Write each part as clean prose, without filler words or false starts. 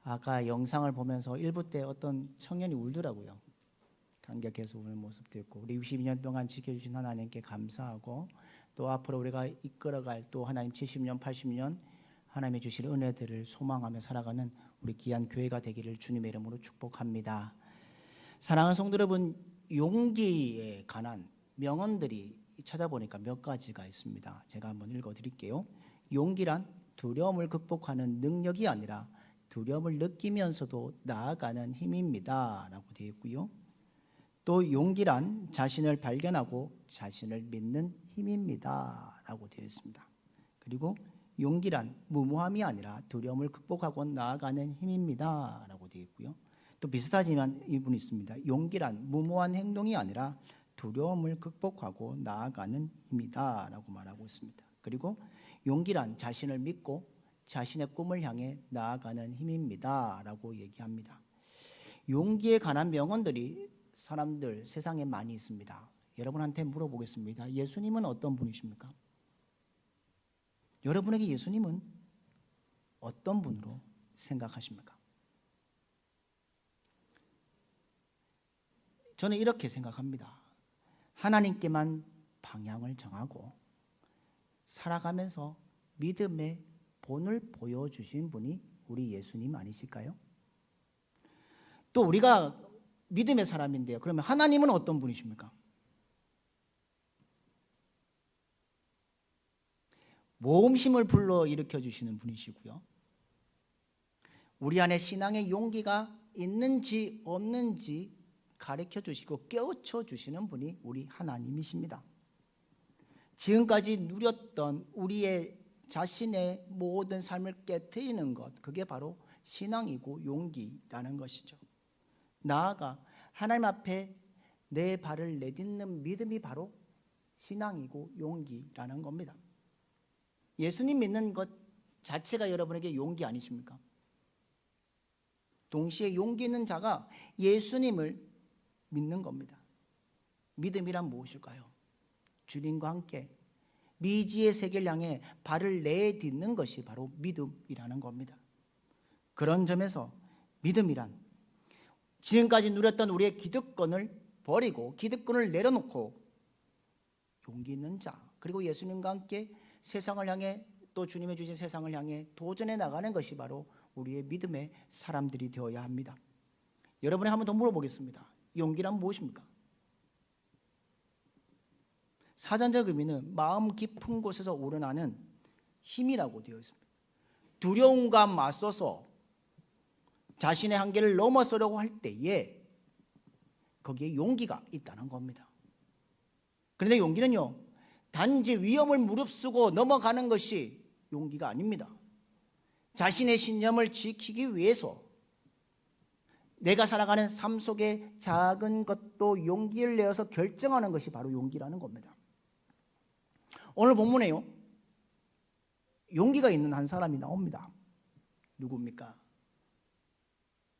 아까 영상을 보면서 1부 때 어떤 청년이 울더라고요. 감격해서 우는 모습도 있고, 우리 62년 동안 지켜주신 하나님께 감사하고, 또 앞으로 우리가 이끌어갈 또 하나님 70년, 80년 하나님이 주실 은혜들을 소망하며 살아가는 우리 귀한 교회가 되기를 주님의 이름으로 축복합니다. 사랑하는 성도 여러분, 용기에 관한 명언들이 찾아보니까 몇 가지가 있습니다. 제가 한번 읽어드릴게요. 용기란 두려움을 극복하는 능력이 아니라 두려움을 느끼면서도 나아가는 힘입니다 라고 되어 있고요. 또 용기란 자신을 발견하고 자신을 믿는 힘입니다 라고 되어 있습니다. 그리고 용기란 무모함이 아니라 두려움을 극복하고 나아가는 힘입니다 라고 되어 있고요. 또 비슷하지만 이분이 있습니다. 용기란 무모한 행동이 아니라 두려움을 극복하고 나아가는 힘이다 라고 말하고 있습니다. 그리고 용기란 자신을 믿고 자신의 꿈을 향해 나아가는 힘입니다 라고 얘기합니다. 용기에 관한 명언들이 사람들 세상에 많이 있습니다. 여러분한테 물어보겠습니다. 예수님은 어떤 분이십니까? 여러분에게 예수님은 어떤 분으로 생각하십니까? 저는 이렇게 생각합니다. 하나님께만 방향을 정하고 살아가면서 믿음의 본을 보여주신 분이 우리 예수님 아니실까요? 또 우리가 믿음의 사람인데요. 그러면 하나님은 어떤 분이십니까? 모험심을 불러일으켜 주시는 분이시고요. 우리 안에 신앙의 용기가 있는지 없는지 가르쳐 주시고 깨우쳐 주시는 분이 우리 하나님이십니다. 지금까지 누렸던 우리의 자신의 모든 삶을 깨트리는 것, 그게 바로 신앙이고 용기라는 것이죠. 나아가 하나님 앞에 내 발을 내딛는 믿음이 바로 신앙이고 용기라는 겁니다. 예수님 믿는 것 자체가 여러분에게 용기 아니십니까? 동시에 용기 있는 자가 예수님을 믿는 겁니다. 믿음이란 무엇일까요? 주님과 함께 미지의 세계를 향해 발을 내딛는 것이 바로 믿음이라는 겁니다. 그런 점에서 믿음이란 지금까지 누렸던 우리의 기득권을 버리고 기득권을 내려놓고 용기 있는 자, 그리고 예수님과 함께 세상을 향해 또 주님의 주신 세상을 향해 도전해 나가는 것이 바로 우리의 믿음의 사람들이 되어야 합니다. 여러분이 한 번 더 물어보겠습니다. 용기란 무엇입니까? 사전적 의미는 마음 깊은 곳에서 우러나는 힘이라고 되어 있습니다. 두려움과 맞서서 자신의 한계를 넘어서려고 할 때에 거기에 용기가 있다는 겁니다. 그런데 용기는요, 단지 위험을 무릅쓰고 넘어가는 것이 용기가 아닙니다. 자신의 신념을 지키기 위해서 내가 살아가는 삶 속에 작은 것도 용기를 내어서 결정하는 것이 바로 용기라는 겁니다. 오늘 본문에요, 용기가 있는 한 사람이 나옵니다. 누굽니까?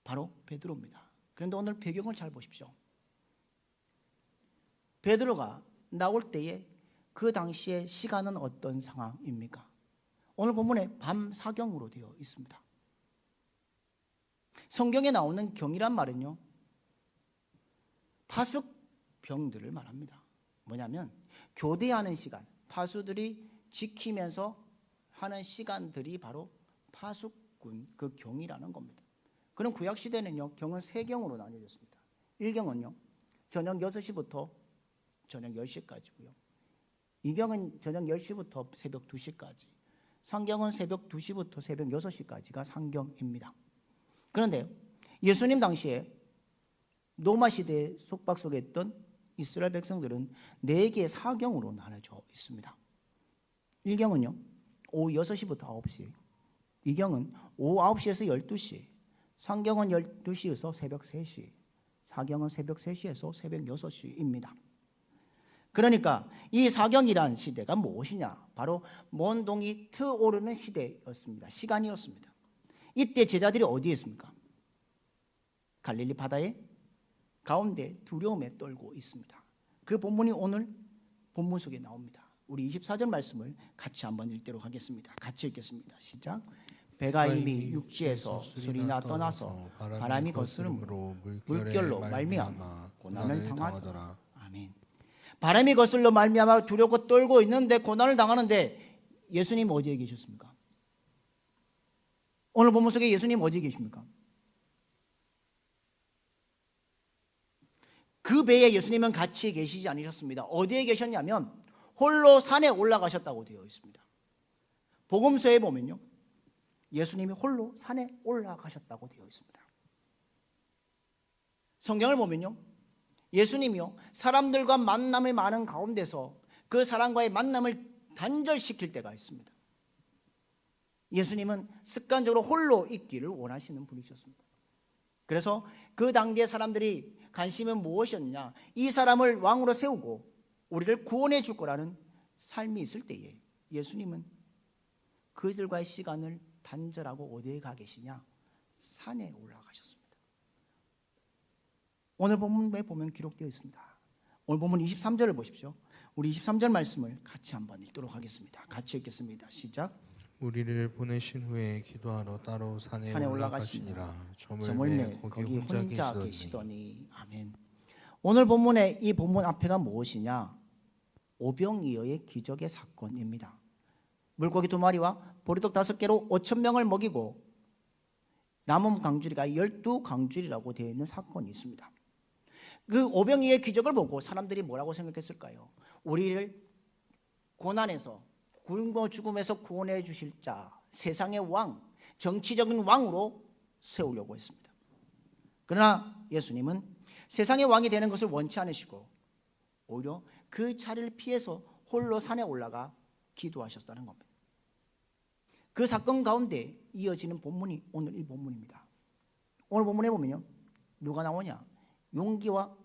바로 베드로입니다. 그런데 오늘 배경을 잘 보십시오. 베드로가 나올 때에 그 당시의 시간은 어떤 상황입니까? 오늘 본문에 밤 사경으로 되어 있습니다. 성경에 나오는 경이란 말은요, 파수병들을 말합니다. 뭐냐면 교대하는 시간, 파수들이 지키면서 하는 시간들이 바로 파수꾼, 그 경이라는 겁니다. 그럼 구약시대는요, 경은 3경으로 나뉘어졌습니다. 1경은요, 저녁 6시부터 저녁 10시까지고요. 2경은 저녁 10시부터 새벽 2시까지. 3경은 새벽 2시부터 새벽 6시까지가 상경입니다. 그런데 예수님 당시에 로마 시대에 속박 속에 있던 이스라엘 백성들은 4개의 사경으로 나눠져 있습니다. 1경은요, 오후 6시부터 9시. 2경은 오후 9시에서 12시. 3경은 12시에서 새벽 3시. 4경은 새벽 3시에서 새벽 6시입니다. 그러니까 이 사경이란 시대가 무엇이냐? 바로 먼 동이 트오르는 시대였습니다. 시간이었습니다. 이때 제자들이 어디에 있습니까? 갈릴리 바다의 가운데 두려움에 떨고 있습니다. 그 본문이 오늘 본문 속에 나옵니다. 우리 24절 말씀을 같이 한번 읽도록 하겠습니다. 같이 읽겠습니다. 시작. 배가 이미 육지에서 술이나 떠나서 바람이 거스름으로 물결로 말미암아 고난을 당하더라. 아멘. 바람이 거슬러 말미암아 두렵고 떨고 있는데 고난을 당하는데 예수님 어디에 계셨습니까? 오늘 본문 속에 예수님 어디에 계십니까? 그 배에 예수님은 같이 계시지 않으셨습니다. 어디에 계셨냐면 홀로 산에 올라가셨다고 되어 있습니다. 복음서에 보면요, 예수님이 홀로 산에 올라가셨다고 되어 있습니다. 성경을 보면요, 예수님이요 사람들과 만남이 많은 가운데서 그 사람과의 만남을 단절시킬 때가 있습니다. 예수님은 습관적으로 홀로 있기를 원하시는 분이셨습니다. 그래서 그 당대 사람들이 관심은 무엇이었느냐, 이 사람을 왕으로 세우고 우리를 구원해 줄 거라는 삶이 있을 때에 예수님은 그들과의 시간을 단절하고 어디에 가 계시냐? 산에 올라가셨습니다. 오늘 본문에 보면 기록되어 있습니다. 오늘 본문 23절을 보십시오. 우리 23절 말씀을 같이 한번 읽도록 하겠습니다. 같이 읽겠습니다. 시작. 우리를 보내신 후에 기도하러 따로 산에 올라가시니라. 저물매 거기 혼자 계시더니. 아멘. 오늘 본문의 이 본문 앞에가 무엇이냐? 오병이어의 기적의 사건입니다. 물고기 2마리와 보리떡 5개로 5,000명을 먹이고 남은 강줄이가 12강줄이라고 되어 있는 사건이 있습니다. 그 오병이어의 기적을 보고 사람들이 뭐라고 생각했을까요? 우리를 고난에서 굶어 죽음에서 구원해 주실 자, 세상의 왕, 정치적인 왕으로 세우려고 했습니다. 그러나 예수님은 세상의 왕이 되는 것을 원치 않으시고 오히려 그 자리를 피해서 홀로 산에 올라가 기도하셨다는 겁니다. 그 사건 가운데 이어지는 본문이 오늘 이 본문입니다. 오늘 본문에 보면요, 누가 나오냐? 용기와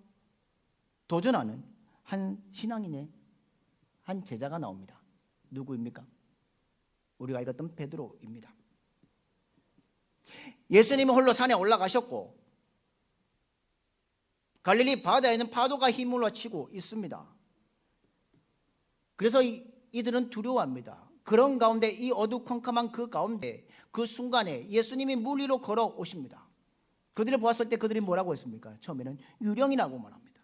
도전하는 한 신앙인의 한 제자가 나옵니다. 누구입니까? 우리가 읽었던 베드로입니다. 예수님이 홀로 산에 올라가셨고 갈릴리 바다에는 파도가 힘을로 치고 있습니다. 그래서 이들은 두려워합니다. 그런 가운데 이 어두컴컴한 그 가운데 그 순간에 예수님이 물 위로 걸어오십니다. 그들을 보았을 때 그들이 뭐라고 했습니까? 처음에는 유령이라고 말합니다.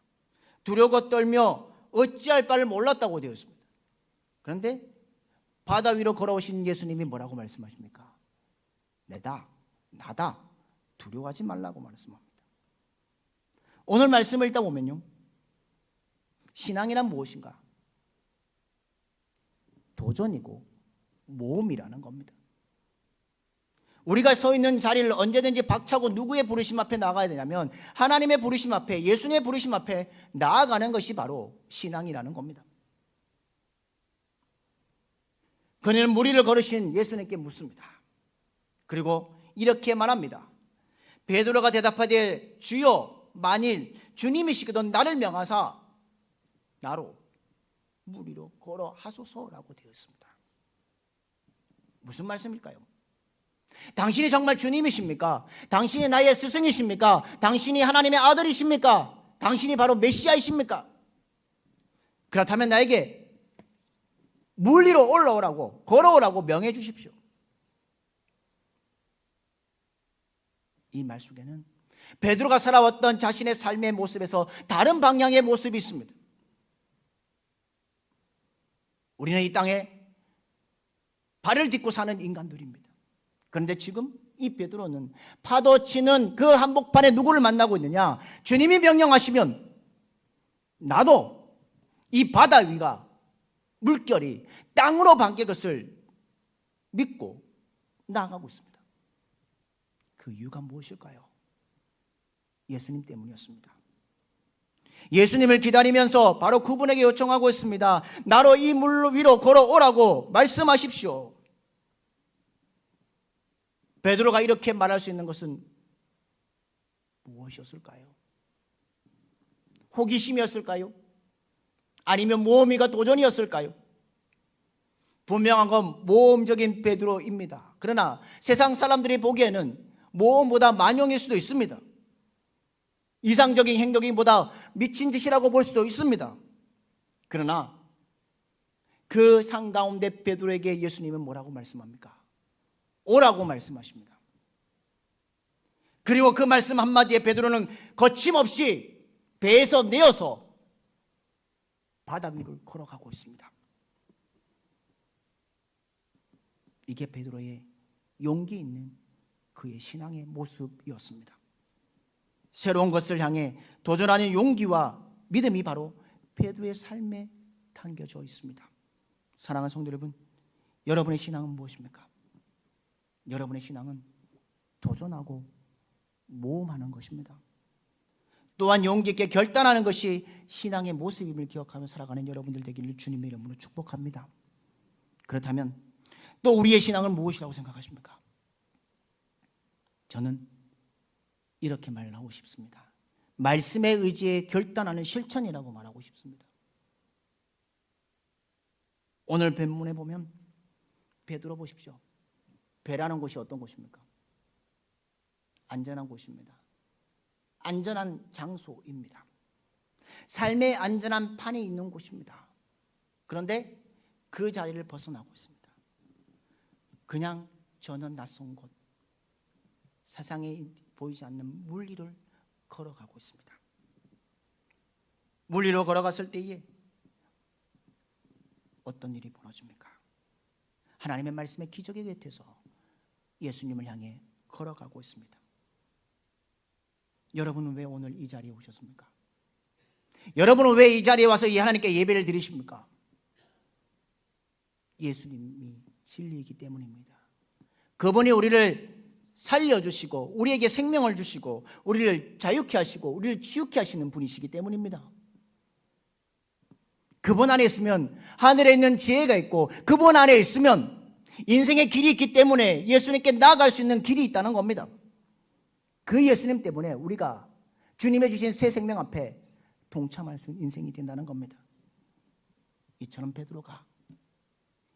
두려워 떨며 어찌할 바를 몰랐다고 되어 있습니다. 그런데 바다 위로 걸어오신 예수님이 뭐라고 말씀하십니까? 나다. 두려워하지 말라고 말씀합니다. 오늘 말씀을 읽다 보면요, 신앙이란 무엇인가? 도전이고 모험이라는 겁니다. 우리가 서 있는 자리를 언제든지 박차고 누구의 부르심 앞에 나가야 되냐면 하나님의 부르심 앞에, 예수님의 부르심 앞에 나아가는 것이 바로 신앙이라는 겁니다. 그녀는 물 위를 걸으신 예수님께 묻습니다. 그리고 이렇게 말합니다. 베드로가 대답하되 주여, 만일 주님이시거든 나를 명하사 나로 물 위로 걸어하소서라고 되어 있습니다. 무슨 말씀일까요? 당신이 정말 주님이십니까? 당신이 나의 스승이십니까? 당신이 하나님의 아들이십니까? 당신이 바로 메시아이십니까? 그렇다면 나에게 물 위로 올라오라고, 걸어오라고 명해 주십시오. 이 말 속에는 베드로가 살아왔던 자신의 삶의 모습에서 다른 방향의 모습이 있습니다. 우리는 이 땅에 발을 딛고 사는 인간들입니다. 그런데 지금 이 베드로는 파도 치는 그 한복판에 누구를 만나고 있느냐? 주님이 명령하시면 나도 이 바다 위가 물결이 땅으로 바뀔 것을 믿고 나아가고 있습니다. 그 이유가 무엇일까요? 예수님 때문이었습니다. 예수님을 기다리면서 바로 그분에게 요청하고 있습니다. 나로 이 물 위로 걸어오라고 말씀하십시오. 베드로가 이렇게 말할 수 있는 것은 무엇이었을까요? 호기심이었을까요? 아니면 모험이가 도전이었을까요? 분명한 건 모험적인 베드로입니다. 그러나 세상 사람들이 보기에는 모험보다 만용일 수도 있습니다. 이상적인 행동보다 미친 짓이라고 볼 수도 있습니다. 그러나 그 상 가운데 베드로에게 예수님은 뭐라고 말씀합니까? 오라고 말씀하십니다. 그리고 그 말씀 한마디에 베드로는 거침없이 배에서 내어서 바다 위를 걸어가고 있습니다. 이게 베드로의 용기 있는 그의 신앙의 모습이었습니다. 새로운 것을 향해 도전하는 용기와 믿음이 바로 베드로의 삶에 담겨져 있습니다. 사랑하는 성도 여러분, 여러분의 신앙은 무엇입니까? 여러분의 신앙은 도전하고 모험하는 것입니다. 또한 용기 있게 결단하는 것이 신앙의 모습임을 기억하며 살아가는 여러분들 되기를 주님의 이름으로 축복합니다. 그렇다면 또 우리의 신앙은 무엇이라고 생각하십니까? 저는 이렇게 말하고 싶습니다. 말씀에 의지해 결단하는 실천이라고 말하고 싶습니다. 오늘 본문에 보면 베드로 보십시오. 배라는 곳이 어떤 곳입니까? 안전한 곳입니다. 안전한 장소입니다. 삶의 안전한 판이 있는 곳입니다. 그런데 그 자리를 벗어나고 있습니다. 그냥 저는 낯선 곳, 세상에 보이지 않는 물 위를 걸어가고 있습니다. 물 위로 걸어갔을 때에 어떤 일이 벌어집니까? 하나님의 말씀의 기적의 곁에서 예수님을 향해 걸어가고 있습니다. 여러분은 왜 오늘 이 자리에 오셨습니까? 여러분은 왜 이 자리에 와서 이 하나님께 예배를 드리십니까? 예수님이 진리이기 때문입니다. 그분이 우리를 살려주시고 우리에게 생명을 주시고 우리를 자유케 하시고 우리를 지유케 하시는 분이시기 때문입니다. 그분 안에 있으면 하늘에 있는 지혜가 있고 그분 안에 있으면 인생의 길이 있기 때문에 예수님께 나아갈 수 있는 길이 있다는 겁니다. 그 예수님 때문에 우리가 주님의 주신 새 생명 앞에 동참할 수 있는 인생이 된다는 겁니다. 이처럼 베드로가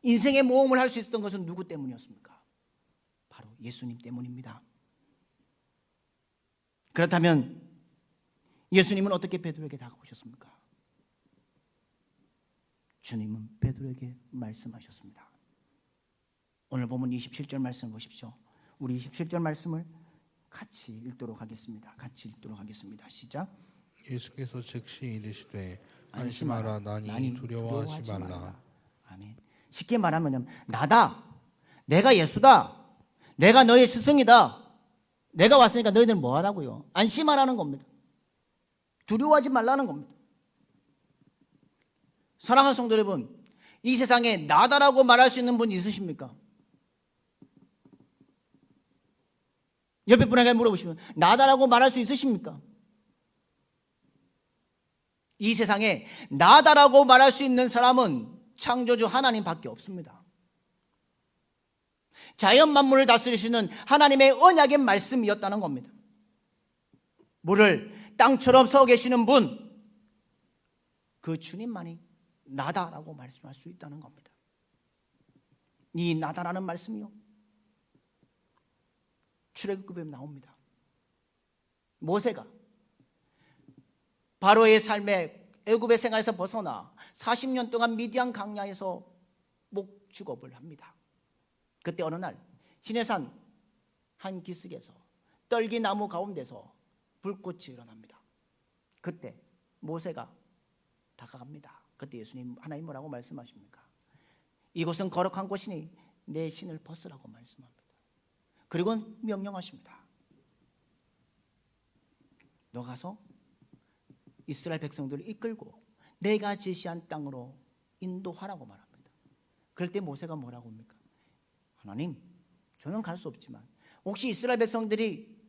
인생의 모험을 할 수 있었던 것은 누구 때문이었습니까? 바로 예수님 때문입니다. 그렇다면 예수님은 어떻게 베드로에게 다가오셨습니까? 주님은 베드로에게 말씀하셨습니다. 오늘 보면 27절 말씀 보십시오. 우리 27절 말씀을 같이 읽도록 하겠습니다. 시작. 예수께서 즉시 이르시되 안심하라 나니 두려워하지 말라. 아멘. 쉽게 말하면 나다, 내가 예수다, 내가 너의 스승이다, 내가 왔으니까 너희들 뭐 하라고요? 안심하라는 겁니다. 두려워하지 말라는 겁니다. 사랑하는 성도 여러분, 이 세상에 나다라고 말할 수 있는 분 있으십니까? 옆에 분에게 물어보시면 나다라고 말할 수 있으십니까? 이 세상에 나다라고 말할 수 있는 사람은 창조주 하나님밖에 없습니다. 자연 만물을 다스리시는 하나님의 언약의 말씀이었다는 겁니다. 물을 땅처럼 서 계시는 분, 그 주님만이 나다라고 말씀할 수 있다는 겁니다. 이 나다라는 말씀이요, 출애굽기에 나옵니다. 모세가 바로의 삶에 애굽의 생활에서 벗어나 40년 동안 미디안 광야에서 목축업을 합니다. 그때 어느 날 시내산 한 기슭에서 떨기나무 가운데서 불꽃이 일어납니다. 그때 모세가 다가갑니다. 그때 예수님, 하나님 뭐라고 말씀하십니까? 이곳은 거룩한 곳이니 내 신을 벗으라고 말씀합니다. 그리고 명령하십니다. 너 가서 이스라엘 백성들을 이끌고 내가 지시한 땅으로 인도하라고 말합니다. 그럴 때 모세가 뭐라고 합니까? 하나님, 저는 갈 수 없지만 혹시 이스라엘 백성들이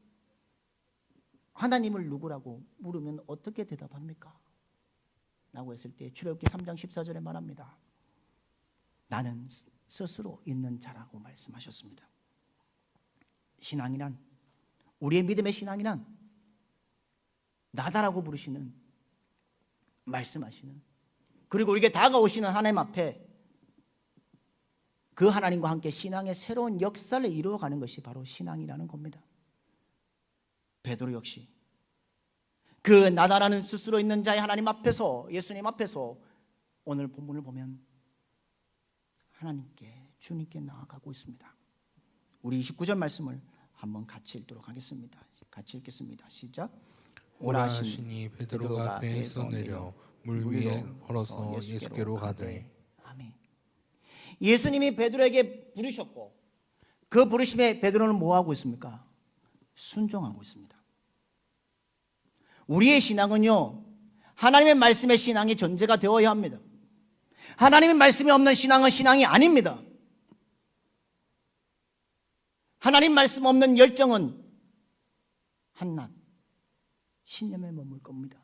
하나님을 누구라고 물으면 어떻게 대답합니까? 라고 했을 때 출애굽기 3장 14절에 말합니다. 나는 스스로 있는 자라고 말씀하셨습니다. 신앙이란, 우리의 믿음의 신앙이란 나다라고 부르시는, 말씀하시는, 그리고 우리에게 다가오시는 하나님 앞에 그 하나님과 함께 신앙의 새로운 역사를 이루어가는 것이 바로 신앙이라는 겁니다. 베드로 역시 그 나다라는 스스로 있는 자의 하나님 앞에서, 예수님 앞에서 오늘 본문을 보면 하나님께, 주님께 나아가고 있습니다. 우리 29절 말씀을 한번 같이 읽도록 하겠습니다. 같이 읽겠습니다. 시작. 오라 하시니 베드로가 배에서 내려 물 위에 걸어서 예수께로 가되. 아멘. 예수님이 베드로에게 부르셨고 그 부르심에 베드로는 뭐 하고 있습니까? 순종하고 있습니다. 우리의 신앙은요, 하나님의 말씀의 신앙이 전제가 되어야 합니다. 하나님의 말씀이 없는 신앙은 신앙이 아닙니다. 하나님 말씀 없는 열정은 한낱 신념에 머물 겁니다.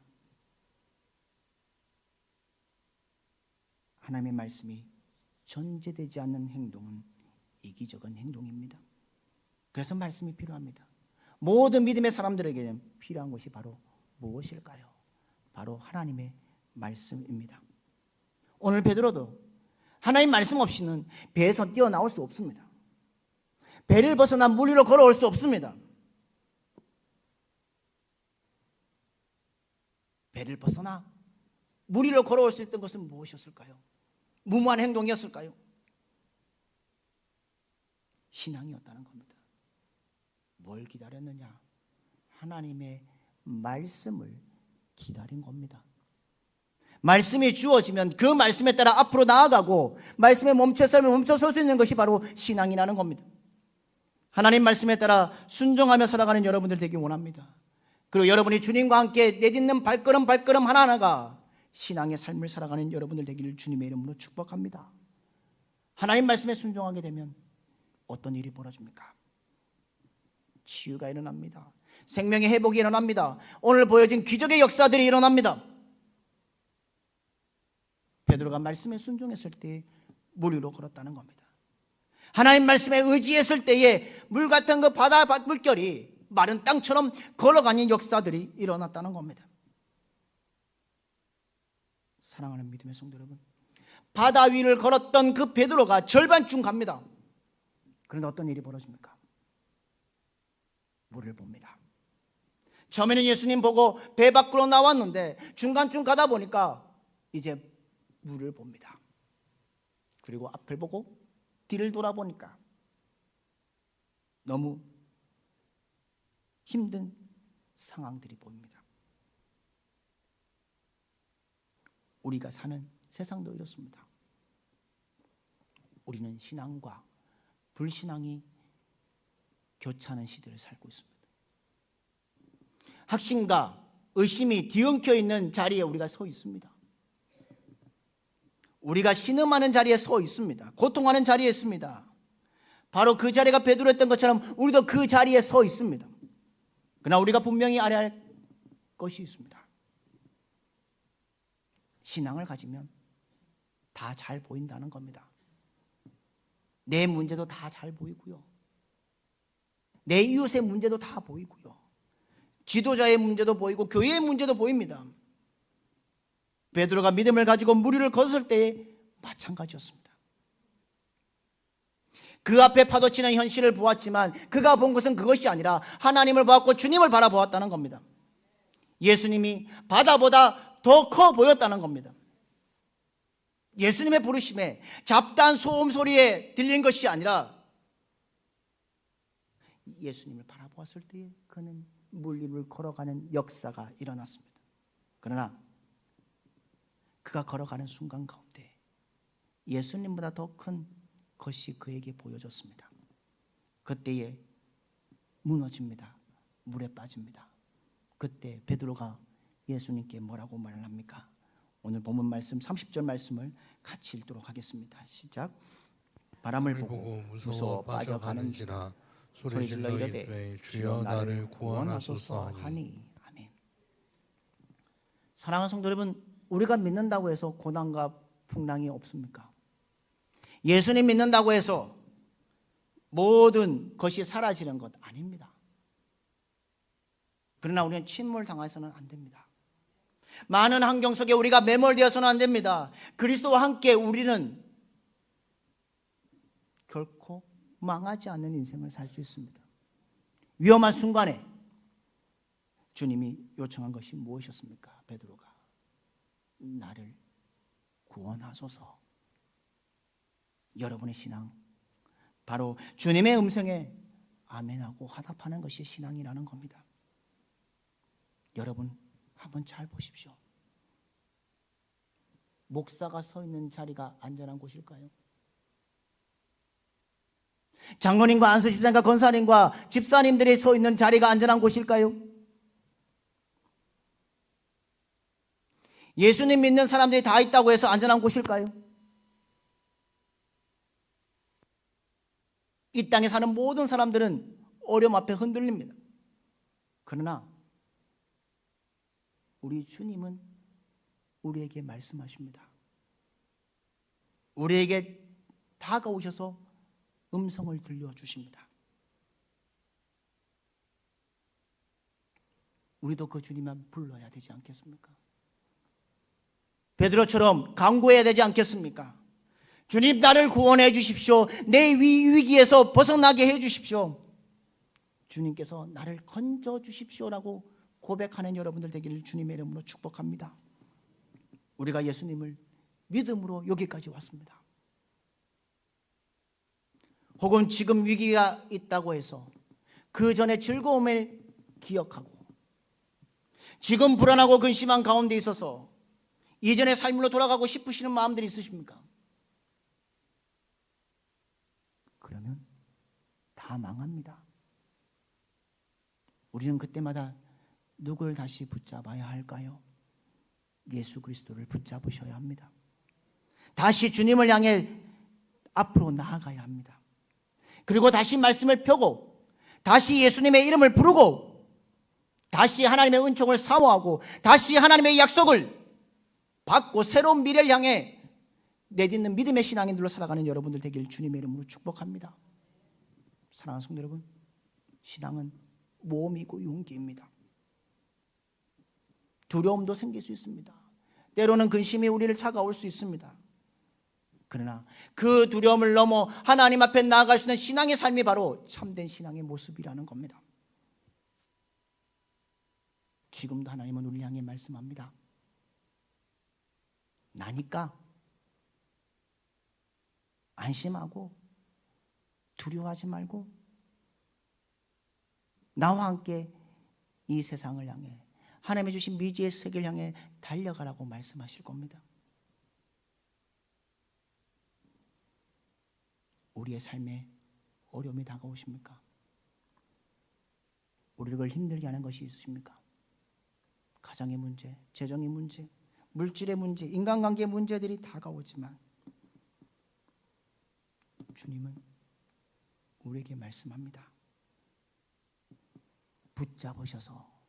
하나님의 말씀이 전제되지 않는 행동은 이기적인 행동입니다. 그래서 말씀이 필요합니다. 모든 믿음의 사람들에게는 필요한 것이 바로 무엇일까요? 바로 하나님의 말씀입니다. 오늘 베드로도 하나님 말씀 없이는 배에서 뛰어나올 수 없습니다. 배를 벗어나 물 위로 걸어올 수 없습니다. 배를 벗어나 물 위로 걸어올 수 있던 것은 무엇이었을까요? 무모한 행동이었을까요? 신앙이었다는 겁니다. 뭘 기다렸느냐? 하나님의 말씀을 기다린 겁니다. 말씀이 주어지면 그 말씀에 따라 앞으로 나아가고 말씀에 멈춰설 수 있는 것이 바로 신앙이라는 겁니다. 하나님 말씀에 따라 순종하며 살아가는 여러분들 되기 원합니다. 그리고 여러분이 주님과 함께 내딛는 발걸음 하나하나가 신앙의 삶을 살아가는 여러분들 되기를 주님의 이름으로 축복합니다. 하나님 말씀에 순종하게 되면 어떤 일이 벌어집니까? 치유가 일어납니다. 생명의 회복이 일어납니다. 오늘 보여진 기적의 역사들이 일어납니다. 베드로가 말씀에 순종했을 때 물 위로 걸었다는 겁니다. 하나님 말씀에 의지했을 때에 물 같은 그 바다 물결이 마른 땅처럼 걸어가는 역사들이 일어났다는 겁니다. 사랑하는 믿음의 성도 여러분, 바다 위를 걸었던 그 베드로가 절반쯤 갑니다. 그런데 어떤 일이 벌어집니까? 물을 봅니다. 처음에는 예수님 보고 배 밖으로 나왔는데 중간쯤 가다 보니까 이제 물을 봅니다. 그리고 앞을 보고 뒤를 돌아보니까 너무 힘든 상황들이 보입니다. 우리가 사는 세상도 이렇습니다. 우리는 신앙과 불신앙이 교차하는 시대를 살고 있습니다. 확신과 의심이 뒤엉켜 있는 자리에 우리가 서 있습니다. 우리가 신음하는 자리에 서 있습니다. 고통하는 자리에 있습니다. 바로 그 자리가 베드로였던 것처럼 우리도 그 자리에 서 있습니다. 그러나 우리가 분명히 알아야 할 것이 있습니다. 신앙을 가지면 다 잘 보인다는 겁니다. 내 문제도 다 잘 보이고요. 내 이웃의 문제도 다 보이고요. 지도자의 문제도 보이고 교회의 문제도 보입니다. 베드로가 믿음을 가지고 물 위를 걷었을 때에 마찬가지였습니다. 그 앞에 파도치는 현실을 보았지만 그가 본 것은 그것이 아니라 하나님을 보았고 주님을 바라보았다는 겁니다. 예수님이 바다보다 더 커 보였다는 겁니다. 예수님의 부르심에 잡다한 소음 소리에 들린 것이 아니라 예수님을 바라보았을 때에 그는 물 위를 걸어가는 역사가 일어났습니다. 그러나 그가 걸어가는 순간 가운데 예수님보다 더 큰 것이 그에게 보여졌습니다. 그때에 무너집니다. 물에 빠집니다. 그때 베드로가 예수님께 뭐라고 말을 합니까? 오늘 본문 말씀 30절 말씀을 같이 읽도록 하겠습니다. 시작. 바람을 보고 무서워 빠져가는지라 소리질러 이르되 주여 나를 구원하소서 하니. 아멘. 사랑하는 성도 여러분, 우리가 믿는다고 해서 고난과 풍랑이 없습니까? 예수님 믿는다고 해서 모든 것이 사라지는 것 아닙니다. 그러나 우리는 침몰당해서는 안 됩니다. 많은 환경 속에 우리가 매몰되어서는 안 됩니다. 그리스도와 함께 우리는 결코 망하지 않는 인생을 살 수 있습니다. 위험한 순간에 주님이 요청한 것이 무엇이었습니까? 베드로가 나를 구원하소서. 여러분의 신앙 바로 주님의 음성에 아멘하고 화답하는 것이 신앙이라는 겁니다. 여러분 한번 잘 보십시오. 목사가 서 있는 자리가 안전한 곳일까요? 장로님과 안수집사님과 권사님과 집사님들이 서 있는 자리가 안전한 곳일까요? 예수님 믿는 사람들이 다 있다고 해서 안전한 곳일까요? 이 땅에 사는 모든 사람들은 어려움 앞에 흔들립니다. 그러나 우리 주님은 우리에게 말씀하십니다. 우리에게 다가오셔서 음성을 들려주십니다. 우리도 그 주님만 불러야 되지 않겠습니까? 베드로처럼 간구해야 되지 않겠습니까? 주님, 나를 구원해 주십시오. 내 위기에서 벗어나게 해 주십시오. 주님께서 나를 건져 주십시오라고 고백하는 여러분들 되기를 주님의 이름으로 축복합니다. 우리가 예수님을 믿음으로 여기까지 왔습니다. 혹은 지금 위기가 있다고 해서 그 전에 즐거움을 기억하고 지금 불안하고 근심한 가운데 있어서 이전의 삶으로 돌아가고 싶으시는 마음들이 있으십니까? 그러면 다 망합니다. 우리는 그때마다 누굴 다시 붙잡아야 할까요? 예수 그리스도를 붙잡으셔야 합니다. 다시 주님을 향해 앞으로 나아가야 합니다. 그리고 다시 말씀을 펴고 다시 예수님의 이름을 부르고 다시 하나님의 은총을 사모하고 다시 하나님의 약속을 받고 새로운 미래를 향해 내딛는 믿음의 신앙인들로 살아가는 여러분들 되길 주님의 이름으로 축복합니다. 사랑하는 성도 여러분, 신앙은 모험이고 용기입니다. 두려움도 생길 수 있습니다. 때로는 근심이 우리를 찾아올 수 있습니다. 그러나 그 두려움을 넘어 하나님 앞에 나아갈 수 있는 신앙의 삶이 바로 참된 신앙의 모습이라는 겁니다. 지금도 하나님은 우리를 향해 말씀합니다. 나니까 안심하고 두려워하지 말고 나와 함께 이 세상을 향해 하나님이 주신 미지의 세계를 향해 달려가라고 말씀하실 겁니다. 우리의 삶에 어려움이 다가오십니까? 우리를 힘들게 하는 것이 있으십니까? 가정의 문제, 재정의 문제, 물질의 문제, 인간관계의 문제들이 다가오지만 주님은 우리에게 말씀합니다. 붙잡으셔서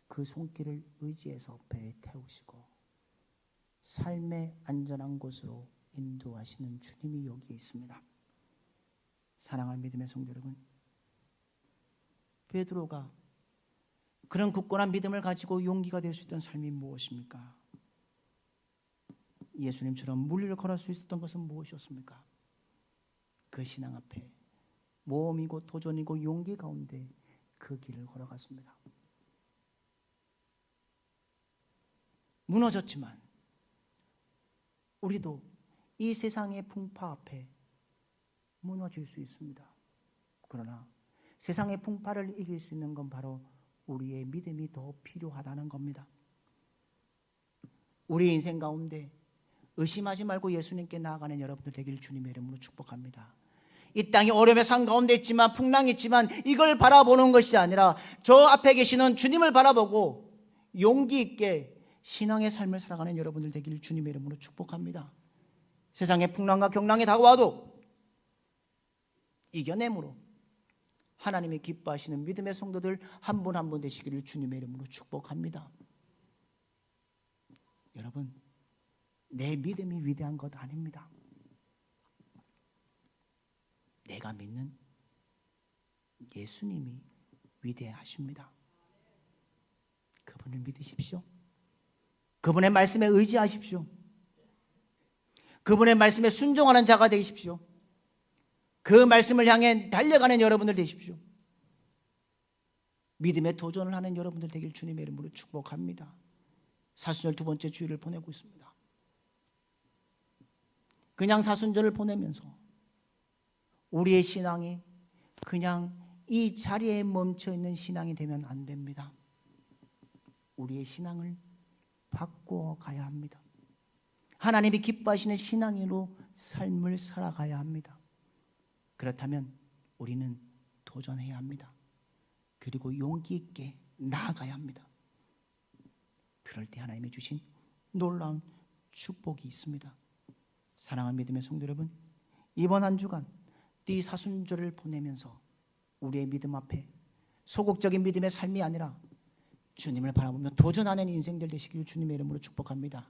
그 손길을 의지해서 배에 태우시고 삶의 안전한 곳으로 인도하시는 주님이 여기에 있습니다. 사랑하는 믿음의 성도 여러분, 베드로가 그런 굳건한 믿음을 가지고 용기가 될 수 있던 삶이 무엇입니까? 예수님처럼 물 위를 걸을 수 있었던 것은 무엇이었습니까? 그 신앙 앞에 모험이고 도전이고 용기 가운데 그 길을 걸어갔습니다. 무너졌지만 우리도 이 세상의 풍파 앞에 무너질 수 있습니다. 그러나 세상의 풍파를 이길 수 있는 건 바로 우리의 믿음이 더 필요하다는 겁니다. 우리 인생 가운데 의심하지 말고 예수님께 나아가는 여러분들 되기를 주님의 이름으로 축복합니다. 이 땅이 어려움의 산 가운데 있지만 풍랑이 있지만 이걸 바라보는 것이 아니라 저 앞에 계시는 주님을 바라보고 용기 있게 신앙의 삶을 살아가는 여러분들 되기를 주님의 이름으로 축복합니다. 세상의 풍랑과 경랑이 다가와도 이겨내므로 하나님이 기뻐하시는 믿음의 성도들 한 분 한 분 되시기를 주님의 이름으로 축복합니다. 여러분, 내 믿음이 위대한 것 아닙니다. 내가 믿는 예수님이 위대하십니다. 그분을 믿으십시오. 그분의 말씀에 의지하십시오. 그분의 말씀에 순종하는 자가 되십시오. 그 말씀을 향해 달려가는 여러분들 되십시오. 믿음의 도전을 하는 여러분들 되길 주님의 이름으로 축복합니다. 사순절 두 번째 주일을 보내고 있습니다. 그냥 사순절을 보내면서 우리의 신앙이 그냥 이 자리에 멈춰 있는 신앙이 되면 안 됩니다. 우리의 신앙을 바꾸어 가야 합니다. 하나님이 기뻐하시는 신앙으로 삶을 살아가야 합니다. 그렇다면 우리는 도전해야 합니다. 그리고 용기 있게 나아가야 합니다. 그럴 때 하나님이 주신 놀라운 축복이 있습니다. 사랑하는 믿음의 성도 여러분, 이번 한 주간 띠사순절을 보내면서 우리의 믿음 앞에 소극적인 믿음의 삶이 아니라 주님을 바라보며 도전하는 인생들 되시길 주님의 이름으로 축복합니다.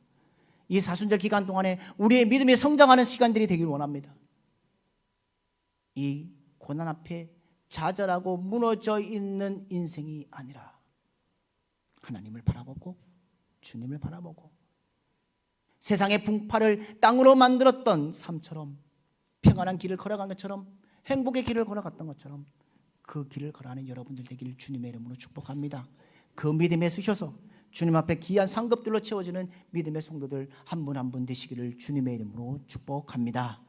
이 사순절 기간 동안에 우리의 믿음이 성장하는 시간들이 되길 원합니다. 이 고난 앞에 좌절하고 무너져 있는 인생이 아니라 하나님을 바라보고 주님을 바라보고 세상의 풍파를 땅으로 만들었던 삶처럼 평안한 길을 걸어간 것처럼 행복의 길을 걸어갔던 것처럼 그 길을 걸어가는 여러분들 되기를 주님의 이름으로 축복합니다. 그 믿음에 쓰셔서 주님 앞에 귀한 상급들로 채워지는 믿음의 성도들 한 분 한 분 되시기를 주님의 이름으로 축복합니다.